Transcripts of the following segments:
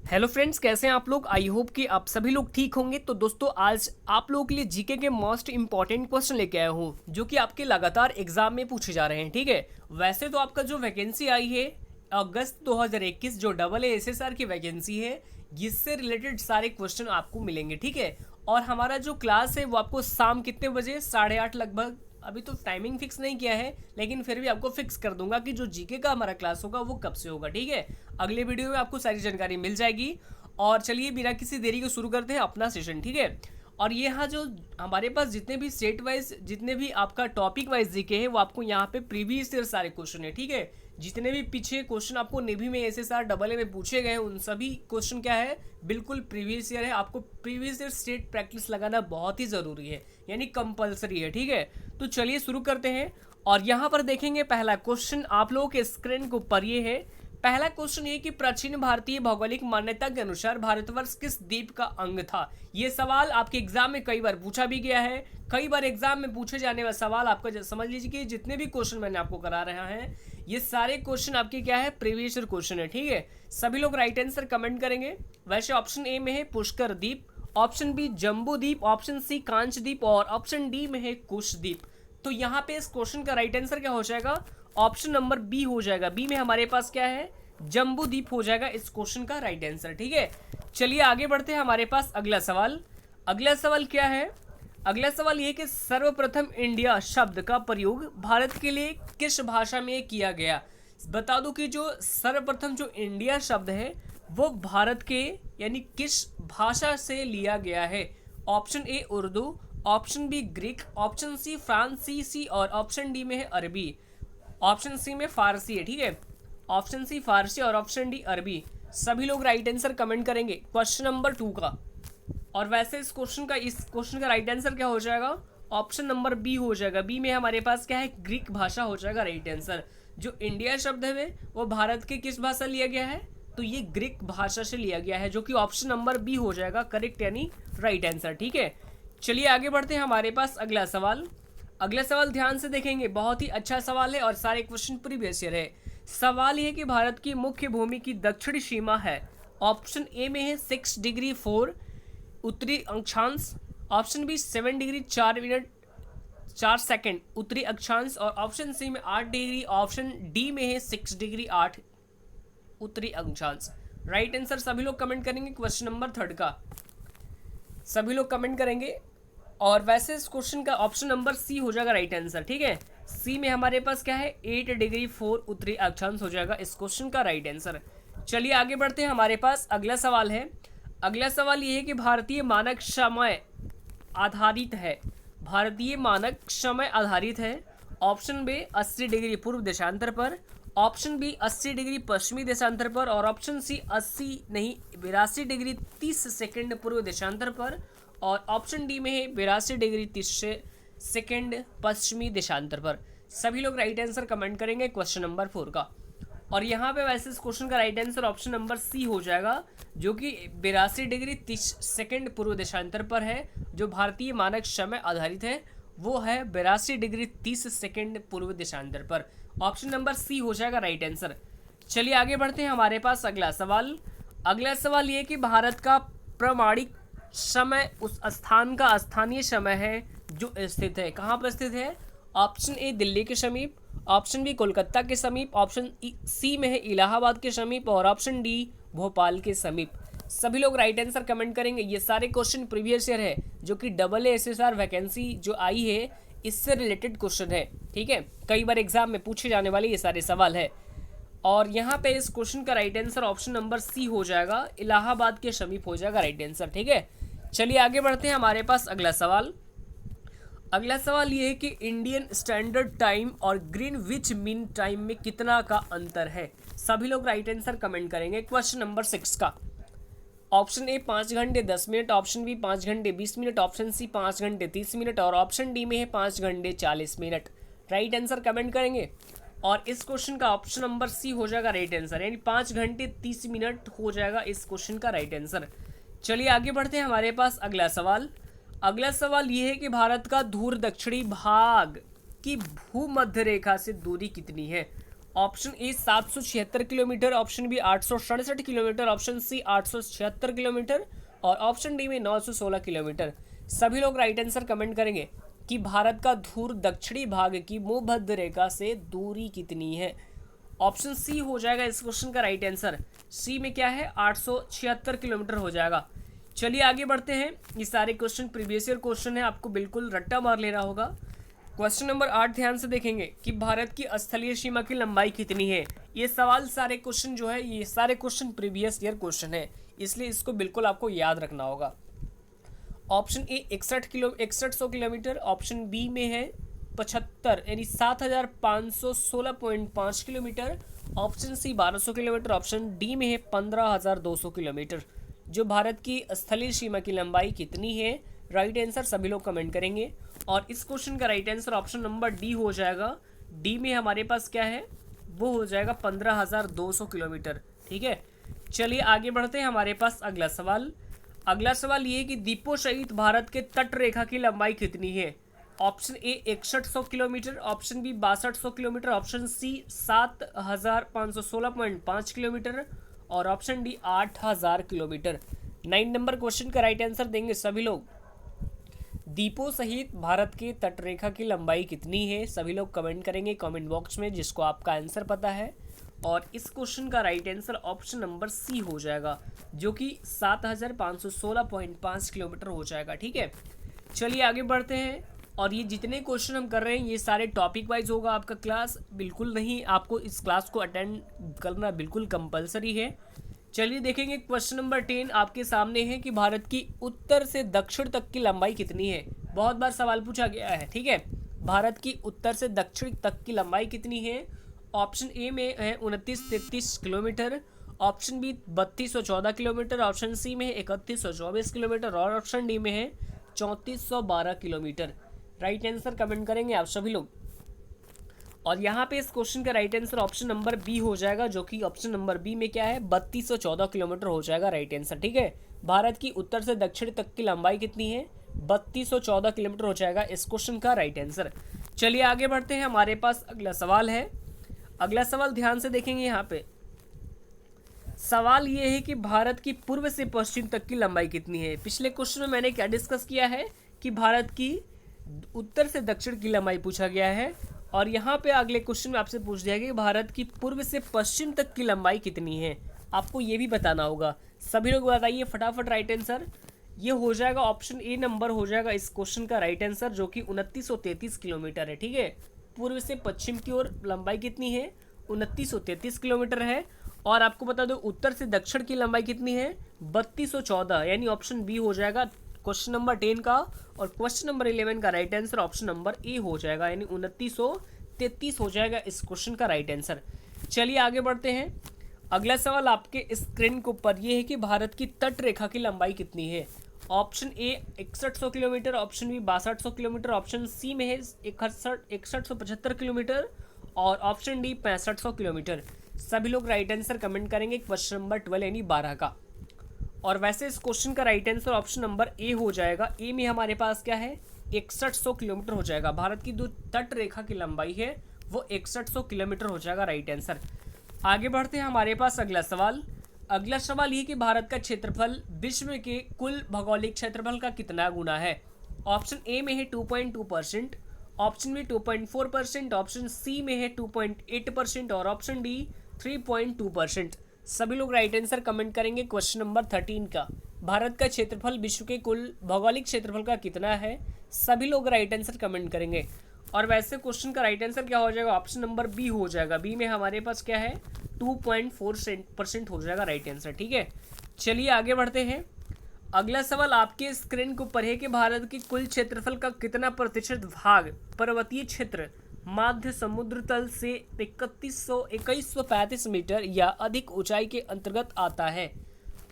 Hello friends, कैसे हैं आप लोग। आई होप कि आप सभी लोग ठीक होंगे। तो दोस्तों, आज आप लोगों के लिए जीके के मोस्ट इंपॉर्टेंट क्वेश्चन लेके आया हूँ जो कि आपके लगातार एग्जाम में पूछे जा रहे हैं। ठीक है, वैसे तो आपका जो वैकेंसी आई है अगस्त 2021 जो डबल एसएसआर की वैकेंसी है, इससे रिलेटेड सारे क्वेश्चन आपको मिलेंगे। ठीक है, और हमारा जो क्लास है वो आपको शाम कितने बजे, 8:30 लगभग। अभी तो टाइमिंग फिक्स नहीं किया है, लेकिन फिर भी आपको फिक्स कर दूंगा कि जो जीके का हमारा क्लास होगा वो कब से होगा। ठीक है, अगले वीडियो में आपको सारी जानकारी मिल जाएगी। और चलिए बिना किसी देरी को शुरू करते हैं अपना सेशन। ठीक है, और ये यहाँ जो हमारे पास जितने भी स्टेट वाइज, जितने भी आपका टॉपिक वाइज जीके है, वो आपको यहाँ पे प्रीवियस ईयर सारे क्वेश्चन है। ठीक है, जितने भी पीछे क्वेश्चन आपको नेवी में, एसएसआर, डबल ए में पूछे गए उन सभी क्वेश्चन क्या है, बिल्कुल प्रीवियस ईयर है। आपको प्रीवियस ईयर स्टेट प्रैक्टिस लगाना बहुत ही जरूरी है, यानी कंपलसरी है। ठीक है, तो चलिए शुरू करते हैं। और यहाँ पर देखेंगे पहला क्वेश्चन आप लोगों के स्क्रीन के ऊपर ये है। पहला क्वेश्चन ये कि प्राचीन भारतीय भौगोलिक मान्यता के अनुसार भारतवर्ष किस द्वीप का अंग था। ये सवाल आपके एग्जाम में कई बार पूछा भी गया है। कई बार एग्जाम में पूछे जाने वाला सवाल आपका, समझ लीजिए कि जितने भी क्वेश्चन मैंने आपको करा रहा है ये सारे क्वेश्चन आपके क्या है, प्रीवियस ईयर क्वेश्चन है। ठीक है, सभी लोग राइट आंसर कमेंट करेंगे। वैसे ऑप्शन ए में है पुष्कर द्वीप, ऑप्शन बी जम्बू द्वीप, ऑप्शन सी कांच द्वीप और ऑप्शन डी में है कुश द्वीप। तो यहाँ पे इस क्वेश्चन का राइट आंसर क्या हो जाएगा, ऑप्शन नंबर बी हो जाएगा। बी में हमारे पास क्या है, जम्बू द्वीप हो जाएगा इस क्वेश्चन का राइट आंसर। ठीक है, चलिए आगे बढ़ते हैं। हमारे पास अगला सवाल, अगला सवाल क्या है, अगला सवाल ये कि सर्वप्रथम इंडिया शब्द का प्रयोग भारत के लिए किस भाषा में किया गया। बता दूं कि जो सर्वप्रथम जो इंडिया शब्द है वो भारत के यानी किस भाषा से लिया गया है। Option A Urdu, option B Greek, option C फ्रांसीसी और ऑप्शन डी में है अरबी। ऑप्शन सी में फारसी है। ठीक है, ऑप्शन सी फारसी और ऑप्शन डी अरबी। सभी लोग राइट आंसर कमेंट करेंगे क्वेश्चन नंबर 2 का। और वैसे इस क्वेश्चन का राइट आंसर क्या हो जाएगा, ऑप्शन नंबर बी हो जाएगा। बी में हमारे पास क्या है, ग्रीक भाषा हो जाएगा राइट आंसर। जो इंडिया शब्द है वो भारत के किस भाषा लिया गया है, तो ये ग्रीक भाषा से लिया गया है, जो कि ऑप्शन नंबर बी हो जाएगा करेक्ट यानी राइट आंसर। ठीक है, चलिए आगे बढ़ते हैं। हमारे पास अगला सवाल, अगला सवाल ध्यान से देखेंगे, बहुत ही अच्छा सवाल है और सारे क्वेश्चन प्रीवियस ईयर है। सवाल यह है कि भारत की मुख्य भूमि की दक्षिणी सीमा है। ऑप्शन ए में है 6 डिग्री 4 उत्तरी अक्षांश, option B 7 degree 4 minute 4 second उत्तरी अक्षांश और ऑप्शन सी में 8 डिग्री, ऑप्शन डी में है 6 डिग्री 8 उत्तरी अक्षांश। राइट आंसर सभी लोग कमेंट करेंगे क्वेश्चन नंबर 3 का, सभी लोग कमेंट करेंगे। और वैसे इस क्वेश्चन का ऑप्शन नंबर सी हो जाएगा राइट आंसर। ठीक है, सी में हमारे पास क्या है, 8 डिग्री 4 उत्तरी अक्षांश हो जाएगा इस क्वेश्चन का राइट आंसर। चलिए आगे बढ़ते हैं। हमारे पास अगला सवाल है, अगला सवाल ये है कि भारतीय मानक समय आधारित है, भारतीय मानक समय आधारित है। ऑप्शन बी 80 डिग्री पूर्व देशांतर पर, ऑप्शन बी 80 डिग्री पश्चिमी देशांतर पर और ऑप्शन सी 80 नहीं 82 डिग्री 30 सेकंड पूर्व देशांतर पर और ऑप्शन डी में है 82 डिग्री 30 सेकंड पश्चिमी देशांतर पर। सभी लोग राइट आंसर कमेंट करेंगे क्वेश्चन नंबर 4 का। और यहाँ पे वैसे इस क्वेश्चन का right answer option number C हो जाएगा, जो कि 82 डिग्री 30 सेकंड पूर्व देशांतर पर है। जो भारतीय मानक समय आधारित है वो है 82 डिग्री 30 सेकंड पूर्व देशांतर पर। ऑप्शन नंबर सी हो जाएगा राइट आंसर। चलिए आगे बढ़ते हैं। हमारे पास अगला सवाल, अगला सवाल ये कि भारत का प्रमाणिक समय उस स्थान का स्थानीय समय है जो स्थित है, कहाँ पर स्थित है। ऑप्शन ए दिल्ली के समीप, ऑप्शन बी कोलकाता के समीप, ऑप्शन सी में है इलाहाबाद के समीप और ऑप्शन डी भोपाल के समीप। सभी लोग राइट आंसर कमेंट करेंगे। ये सारे क्वेश्चन प्रीवियस ईयर है, जो कि डबल एसएसआर वैकेंसी जो आई है इससे रिलेटेड क्वेश्चन है। ठीक है, कई बार एग्जाम में पूछे जाने वाले ये सारे सवाल है। और यहाँ पे इस क्वेश्चन का right answer option number C हो जाएगा, इलाहाबाद के समीप हो जाएगा राइट आंसर। ठीक है, चलिए आगे बढ़ते हैं। हमारे पास अगला सवाल, अगला सवाल ये है कि इंडियन स्टैंडर्ड टाइम और ग्रीनविच मीन टाइम में कितना का अंतर है। सभी लोग राइट आंसर कमेंट करेंगे क्वेश्चन नंबर 6 का। ऑप्शन ए 5 घंटे 10 मिनट, ऑप्शन बी 5 घंटे 20 मिनट, ऑप्शन सी 5 घंटे 30 मिनट और ऑप्शन डी में है 5 घंटे 40 मिनट। राइट आंसर कमेंट करेंगे। और इस क्वेश्चन का ऑप्शन नंबर सी हो जाएगा राइट आंसर, यानी 5 घंटे 30 मिनट हो जाएगा इस क्वेश्चन का राइट आंसर। चलिए आगे बढ़ते हैं। हमारे पास अगला सवाल, अगला सवाल ये है कि भारत का धूर दक्षिणी भाग की भूमध्य रेखा से दूरी कितनी है। Option A 776 kilometre, option B 867 kilometre, option C 876 kilometre और ऑप्शन डी में 916 किलोमीटर। सभी लोग राइट आंसर कमेंट करेंगे कि भारत का ध्रुव दक्षिणी भाग की भूमध्य रेखा से दूरी कितनी है। ऑप्शन सी हो जाएगा इस क्वेश्चन का राइट आंसर। सी में क्या है, 876 किलोमीटर हो जाएगा। चलिए आगे बढ़ते हैं। ये सारे क्वेश्चन प्रीवियस ईयर क्वेश्चन है, आपको बिल्कुल रट्टा मार लेना होगा। क्वेश्चन नंबर 8 ध्यान से देखेंगे कि भारत की स्थलीय सीमा की लंबाई कितनी है। ये सवाल सारे क्वेश्चन जो है, ये सारे क्वेश्चन प्रीवियस ईयर क्वेश्चन है, इसलिए इसको बिल्कुल आपको याद रखना होगा। Option A 6100 kilometre, option B में है 75 यानी 7516.5 kilometre, option C 1200 kilometre, option D में है 15200 किलोमीटर। जो भारत की स्थलीय सीमा की लंबाई कितनी है, राइट आंसर सभी लोग कमेंट करेंगे। और इस क्वेश्चन का right answer option number D हो जाएगा। डी में हमारे पास क्या है, वो हो जाएगा 15200 किलोमीटर। ठीक है, चलिए आगे बढ़ते हैं। हमारे पास अगला सवाल ये है कि द्वीपों सहित भारत के तट रेखा की लंबाई कितनी है। Option A 6100 kilometre, option B 6200 kilometre, option C 7516.5 kilometre और option D 8000 kilometre. 9 number question का राइट आंसर देंगे सभी लोग। द्वीपों सहित भारत के तटरेखा की लंबाई कितनी है, सभी लोग कमेंट करेंगे कमेंट बॉक्स में जिसको आपका आंसर पता है। और इस क्वेश्चन का right answer option number C हो जाएगा, जो कि 7516.5 किलोमीटर हो जाएगा। ठीक है, चलिए आगे बढ़ते हैं। और ये जितने क्वेश्चन हम कर रहे हैं ये सारे टॉपिक वाइज होगा आपका क्लास, बिल्कुल नहीं, आपको इस क्लास को अटेंड करना बिल्कुल कंपलसरी है। चलिए देखेंगे क्वेश्चन नंबर 10 आपके सामने है कि भारत की उत्तर से दक्षिण तक की लंबाई कितनी है। बहुत बार सवाल पूछा गया है। ठीक है, भारत की उत्तर से दक्षिण तक की लंबाई कितनी है। ऑप्शन ए में है 2933 kilometre, option B 3214 kilometre, option C में है 3124 किलोमीटर और ऑप्शन डी में है 3412 किलोमीटर। राइट आंसर कमेंट करेंगे आप सभी लोग। और यहाँ पे इस क्वेश्चन का right answer option number B हो जाएगा, जो कि ऑप्शन नंबर बी में क्या है 3214 किलोमीटर हो जाएगा राइट आंसर। ठीक है, भारत की उत्तर से दक्षिण तक की लंबाई कितनी है, 3214 किलोमीटर हो जाएगा इस क्वेश्चन का राइट आंसर। चलिए आगे बढ़ते हैं। हमारे पास अगला सवाल है। अगला सवाल ध्यान से देखेंगे। यहाँ पे सवाल ये है कि भारत की पूर्व से पश्चिम तक की लंबाई कितनी है। पिछले क्वेश्चन में मैंने क्या डिस्कस किया है कि भारत की उत्तर से दक्षिण की लंबाई पूछा गया है, और यहाँ पे अगले क्वेश्चन में आपसे पूछ दिया गया कि भारत की पूर्व से पश्चिम तक की लंबाई कितनी है। आपको ये भी बताना होगा। सभी लोग बताइए फटाफट राइट आंसर। ये हो जाएगा ऑप्शन ए नंबर हो जाएगा इस क्वेश्चन का राइट आंसर, जो कि 2933 किलोमीटर है। ठीक है, पूर्व से पश्चिम की ओर लंबाई कितनी है, 2933 किलोमीटर है। और आपको बता दो उत्तर से दक्षिण की लंबाई कितनी है, 3214, यानी ऑप्शन बी हो जाएगा क्वेश्चन नंबर 10 का। और क्वेश्चन नंबर 11 का right answer option number A हो जाएगा, यानी 2933 हो जाएगा इस क्वेश्चन का राइट आंसर। चलिए आगे बढ़ते हैं। अगला सवाल आपके स्क्रीन के ऊपर ये है कि भारत की तट रेखा की लंबाई कितनी है। Option A 6100 kilometre, option B 6200 kilometre, option C में है 6175 किलोमीटर और ऑप्शन डी 6500 किलोमीटर। सभी लोग राइट आंसर कमेंट करेंगे क्वेश्चन नंबर 12 यानी 12 का। और वैसे इस क्वेश्चन का right answer option number A हो जाएगा। ए में हमारे पास क्या है, 6100 किलोमीटर हो जाएगा। भारत की जो तट रेखा की लंबाई है वो 6100 किलोमीटर हो जाएगा राइट आंसर। आगे बढ़ते हैं। हमारे पास अगला सवाल ये कि भारत का क्षेत्रफल विश्व के कुल भौगोलिक क्षेत्रफल का कितना गुना है। ऑप्शन ए में है 2.2%, ऑप्शन बी 2.4%, ऑप्शन सी में है 2.8% और ऑप्शन डी 3.2%। सभी लोग राइट आंसर कमेंट करेंगे क्वेश्चन नंबर 13 का। भारत का क्षेत्रफल विश्व के कुल भौगोलिक क्षेत्रफल का कितना है, सभी लोग राइट आंसर कमेंट करेंगे। और वैसे क्वेश्चन का राइट आंसर क्या हो जाएगा, ऑप्शन नंबर बी हो जाएगा। बी में हमारे पास क्या है 2.4% हो जाएगा राइट आंसर। ठीक है, चलिए आगे बढ़ते हैं। अगला सवाल आपके स्क्रीन के ऊपर है कि भारत की कुल क्षेत्रफल का कितना प्रतिशत भाग पर्वतीय क्षेत्र माध्य समुद्र तल से 2135 मीटर या अधिक ऊंचाई के अंतर्गत आता है।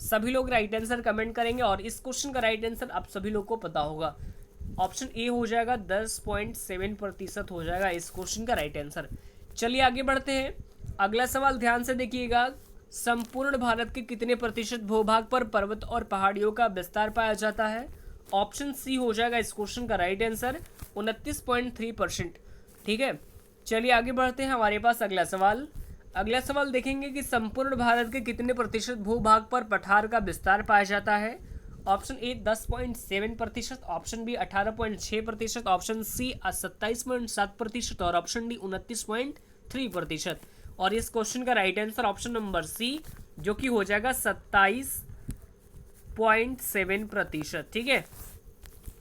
सभी लोग राइट आंसर कमेंट करेंगे और इस क्वेश्चन का राइट आंसर आप सभी लोग को पता होगा। ऑप्शन ए हो जाएगा 10.7% हो जाएगा इस क्वेश्चन का राइट आंसर। चलिए आगे बढ़ते हैं। अगला सवाल ध्यान से देखिएगा। संपूर्ण भारत के कितने प्रतिशत भूभाग पर पर्वत और पहाड़ियों का विस्तार पाया जाता है। ऑप्शन सी हो जाएगा इस क्वेश्चन का राइट आंसर 29.3%। ठीक है, चलिए आगे बढ़ते हैं। हमारे पास अगला सवाल अगला सवाल देखेंगे कि संपूर्ण भारत के कितने प्रतिशत भूभाग पर पठार का विस्तार पाया जाता है। Option A 10.7%, option B 18.6%, option C 27.7% और ऑप्शन डी 29.3%। और इस क्वेश्चन का right answer option number C, जो कि हो जाएगा 27.7%। ठीक है,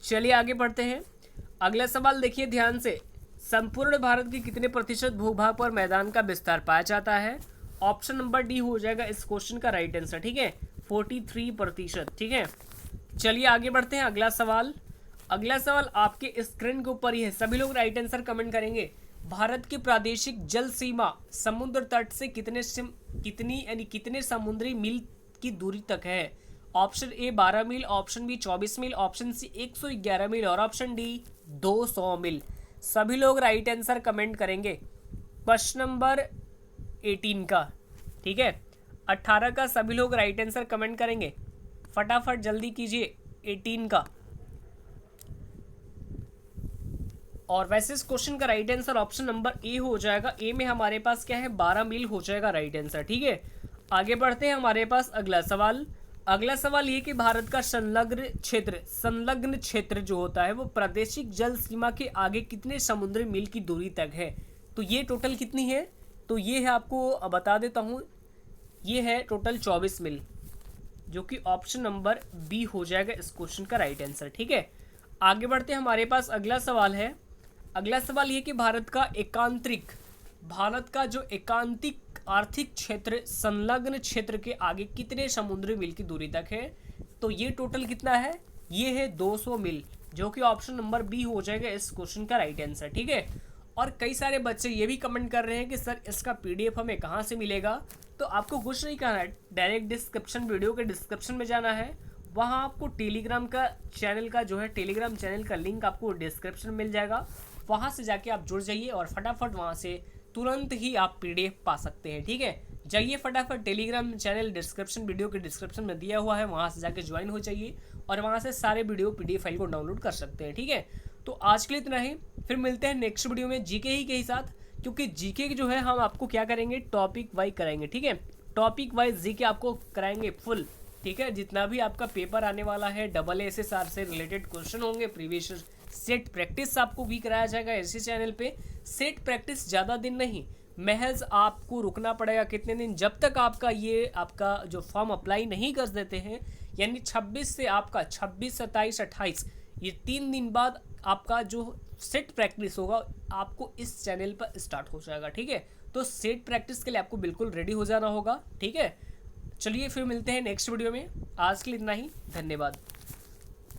चलिए आगे बढ़ते हैं। अगला सवाल देखिए ध्यान से, संपूर्ण भारत के कितने प्रतिशत भूभाग पर मैदान का विस्तार पाया जाता है। ऑप्शन नंबर डी हो जाएगा इस क्वेश्चन का राइट आंसर। ठीक है, 43%। ठीक है, चलिए आगे बढ़ते हैं। अगला सवाल आपके स्क्रीन के ऊपर ही है, सभी लोग राइट आंसर कमेंट करेंगे। भारत की प्रादेशिक जल सीमा समुद्र तट से कितने समुद्री मील की दूरी तक है। ऑप्शन ए 12 मील, ऑप्शन बी 24 मील, ऑप्शन सी 111 मील और ऑप्शन डी 200 मील। सभी लोग राइट आंसर कमेंट करेंगे क्वेश्चन नंबर 18 का। ठीक है, 18 का सभी लोग राइट आंसर कमेंट करेंगे, फटाफट जल्दी कीजिए 18 का। और वैसे इस क्वेश्चन का right answer option number A हो जाएगा। ए में हमारे पास क्या है, 12 मील हो जाएगा राइट आंसर। ठीक है, आगे बढ़ते हैं। हमारे पास अगला सवाल ये कि भारत का संलग्न क्षेत्र जो होता है वो प्रादेशिक जल सीमा के आगे कितने समुद्री मील की दूरी तक है। तो ये टोटल कितनी है, तो ये है, आपको बता देता हूँ, ये है टोटल 24 मील, जो कि ऑप्शन नंबर बी हो जाएगा इस क्वेश्चन का राइट आंसर। ठीक है, आगे बढ़ते हैं। हमारे पास अगला सवाल ये कि भारत का जो एकांतिक आर्थिक क्षेत्र संलग्न क्षेत्र के आगे कितने समुद्री मील की दूरी तक है। तो ये टोटल कितना है, ये है 200 मील, जो कि ऑप्शन नंबर बी हो जाएगा इस क्वेश्चन का राइट आंसर। ठीक है, और कई सारे बच्चे ये भी कमेंट कर रहे हैं कि सर इसका पीडीएफ हमें कहाँ से मिलेगा। तो आपको कुछ नहीं करना है, डायरेक्ट वीडियो के डिस्क्रिप्शन में जाना है, वहाँ आपको टेलीग्राम चैनल का लिंक आपको डिस्क्रिप्शन में मिल जाएगा। वहाँ से जाके आप जुड़ जाइए और फटाफट वहाँ से तुरंत ही आप पीडीएफ पा सकते हैं। ठीक है, जाइए फटाफट, टेलीग्राम चैनल वीडियो के डिस्क्रिप्शन में दिया हुआ है, वहाँ से जाके ज्वाइन हो जाइए और वहाँ से सारे वीडियो पीडीएफ फाइल को डाउनलोड कर सकते हैं। ठीक है, तो आज के लिए इतना ही, फिर मिलते हैं नेक्स्ट वीडियो में जीके ही के साथ, क्योंकि जीके जो है हम आपको क्या करेंगे, टॉपिक वाइज कराएंगे। ठीक है, टॉपिक वाइज जीके आपको कराएंगे फुल। ठीक है, जितना भी आपका पेपर आने वाला है SSR से रिलेटेड क्वेश्चन होंगे, प्रीवियस सेट प्रैक्टिस आपको भी कराया जाएगा इसी चैनल पे। सेट प्रैक्टिस ज़्यादा दिन नहीं, महज आपको रुकना पड़ेगा कितने दिन, जब तक आपका जो फॉर्म अप्लाई नहीं कर देते हैं, यानी 26 से आपका 26, 27, 28 ये 3 दिन बाद आपका जो सेट प्रैक्टिस होगा आपको इस चैनल पर स्टार्ट हो जाएगा। ठीक है, तो सेट प्रैक्टिस के लिए आपको बिल्कुल रेडी हो जाना होगा। ठीक है, चलिए फिर मिलते हैं नेक्स्ट वीडियो में, आज के लिए इतना ही, धन्यवाद।